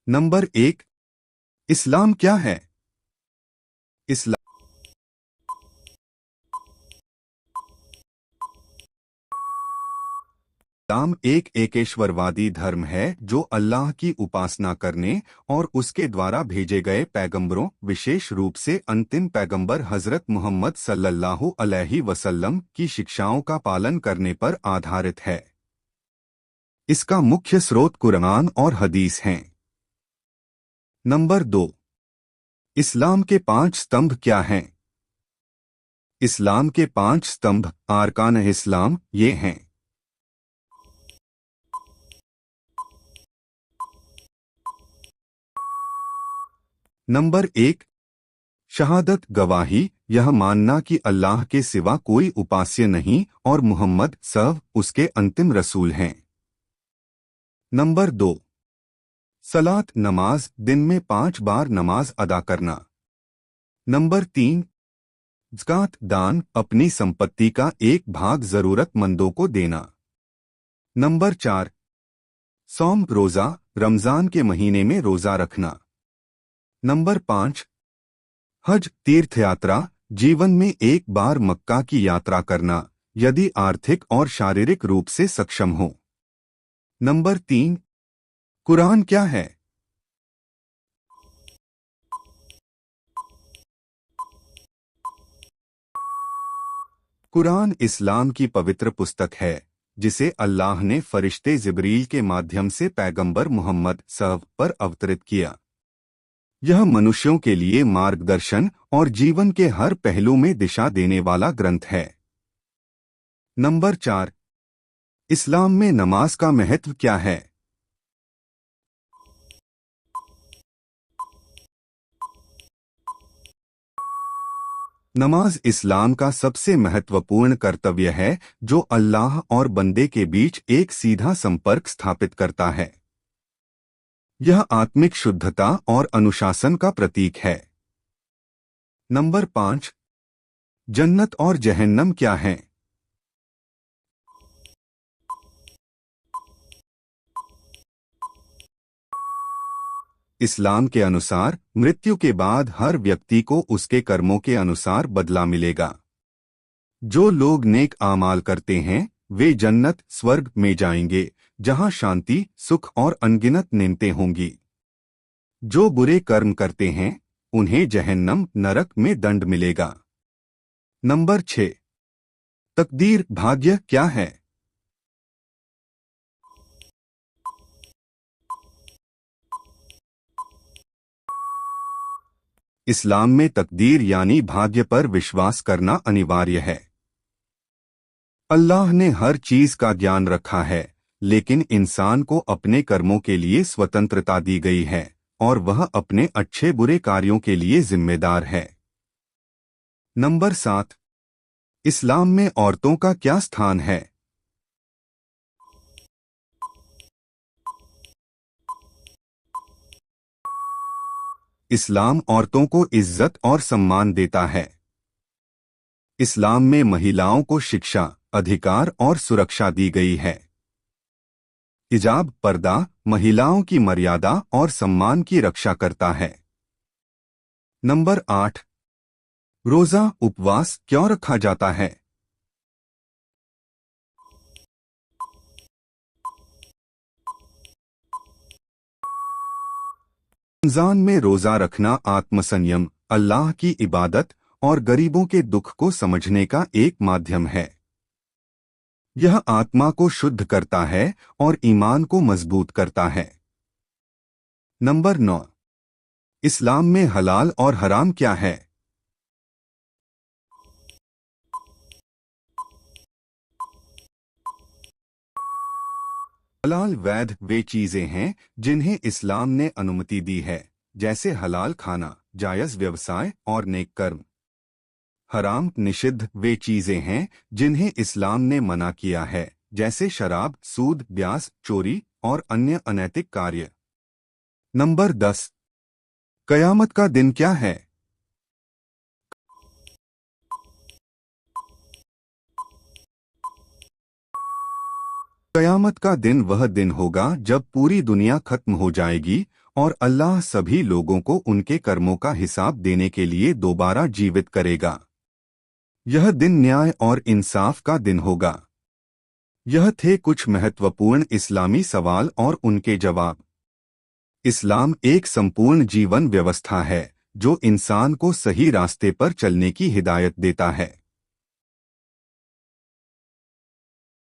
Number 1। इस्लाम क्या है? इस्लाम एक एकेश्वरवादी धर्म है जो अल्लाह की उपासना करने और उसके द्वारा भेजे गए पैगंबरों, विशेष रूप से अंतिम पैगंबर हजरत मोहम्मद सल्लल्लाहु अलैहि वसल्लम की शिक्षाओं का पालन करने पर आधारित है। इसका मुख्य स्रोत कुरान और हदीस हैं। नंबर 2। इस्लाम के 5 स्तंभ क्या हैं? इस्लाम के 5 स्तंभ आरकान इस्लाम ये हैं। नंबर 1। शहादत गवाही, यह मानना कि अल्लाह के सिवा कोई उपास्य नहीं और मुहम्मद उसके अंतिम रसूल हैं। नंबर 2। सलात नमाज, दिन में 5 बार नमाज अदा करना। नंबर 3। ज़कात दान, अपनी संपत्ति का एक भाग जरूरतमंदों को देना। नंबर 4। सौम रोजा, रमजान के महीने में रोजा रखना। नंबर 5। हज तीर्थ यात्रा, जीवन में एक बार मक्का की यात्रा करना यदि आर्थिक और शारीरिक रूप से सक्षम हो। नंबर 3। कुरान क्या है? कुरान इस्लाम की पवित्र पुस्तक है जिसे अल्लाह ने फरिश्ते जिब्रील के माध्यम से पैगंबर मुहम्मद पर अवतरित किया। यह मनुष्यों के लिए मार्गदर्शन और जीवन के हर पहलू में दिशा देने वाला ग्रंथ है। नंबर 4। इस्लाम में नमाज का महत्व क्या है? नमाज इस्लाम का सबसे महत्वपूर्ण कर्तव्य है जो अल्लाह और बंदे के बीच एक सीधा संपर्क स्थापित करता है। यह आत्मिक शुद्धता और अनुशासन का प्रतीक है। नंबर 5। जन्नत और जहन्नम क्या है? इस्लाम के अनुसार मृत्यु के बाद हर व्यक्ति को उसके कर्मों के अनुसार बदला मिलेगा। जो लोग नेक आमाल करते हैं वे जन्नत स्वर्ग में जाएंगे जहां शांति, सुख और अनगिनत नेमतें होंगी। जो बुरे कर्म करते हैं उन्हें जहन्नम नरक में दंड मिलेगा। नंबर 6। तकदीर भाग्य क्या है? इस्लाम में तकदीर यानी भाग्य पर विश्वास करना अनिवार्य है। अल्लाह ने हर चीज का ज्ञान रखा है लेकिन इंसान को अपने कर्मों के लिए स्वतंत्रता दी गई है और वह अपने अच्छे बुरे कार्यों के लिए जिम्मेदार है। नंबर 7। इस्लाम में औरतों का क्या स्थान है? इस्लाम औरतों को इज्जत और सम्मान देता है। इस्लाम में महिलाओं को शिक्षा, अधिकार और सुरक्षा दी गई है। हिजाब पर्दा महिलाओं की मर्यादा और सम्मान की रक्षा करता है। नंबर 8। रोजा उपवास क्यों रखा जाता है? रमजान में रोजा रखना आत्मसंयम, अल्लाह की इबादत और गरीबों के दुख को समझने का एक माध्यम है। यह आत्मा को शुद्ध करता है और ईमान को मजबूत करता है। नंबर 9। इस्लाम में हलाल और हराम क्या है? हलाल वैध वे चीजें हैं जिन्हें इस्लाम ने अनुमति दी है, जैसे हलाल खाना, जायज व्यवसाय और नेक कर्म। हराम निषिद्ध वे चीजें हैं जिन्हें इस्लाम ने मना किया है, जैसे शराब, सूद, ब्याज, चोरी और अन्य अनैतिक कार्य। नंबर 10। कयामत का दिन क्या है? कयामत का दिन वह दिन होगा जब पूरी दुनिया खत्म हो जाएगी और अल्लाह सभी लोगों को उनके कर्मों का हिसाब देने के लिए दोबारा जीवित करेगा। यह दिन न्याय और इंसाफ का दिन होगा। यह थे कुछ महत्वपूर्ण इस्लामी सवाल और उनके जवाब। इस्लाम एक संपूर्ण जीवन व्यवस्था है जो इंसान को सही रास्ते पर चलने की हिदायत देता है।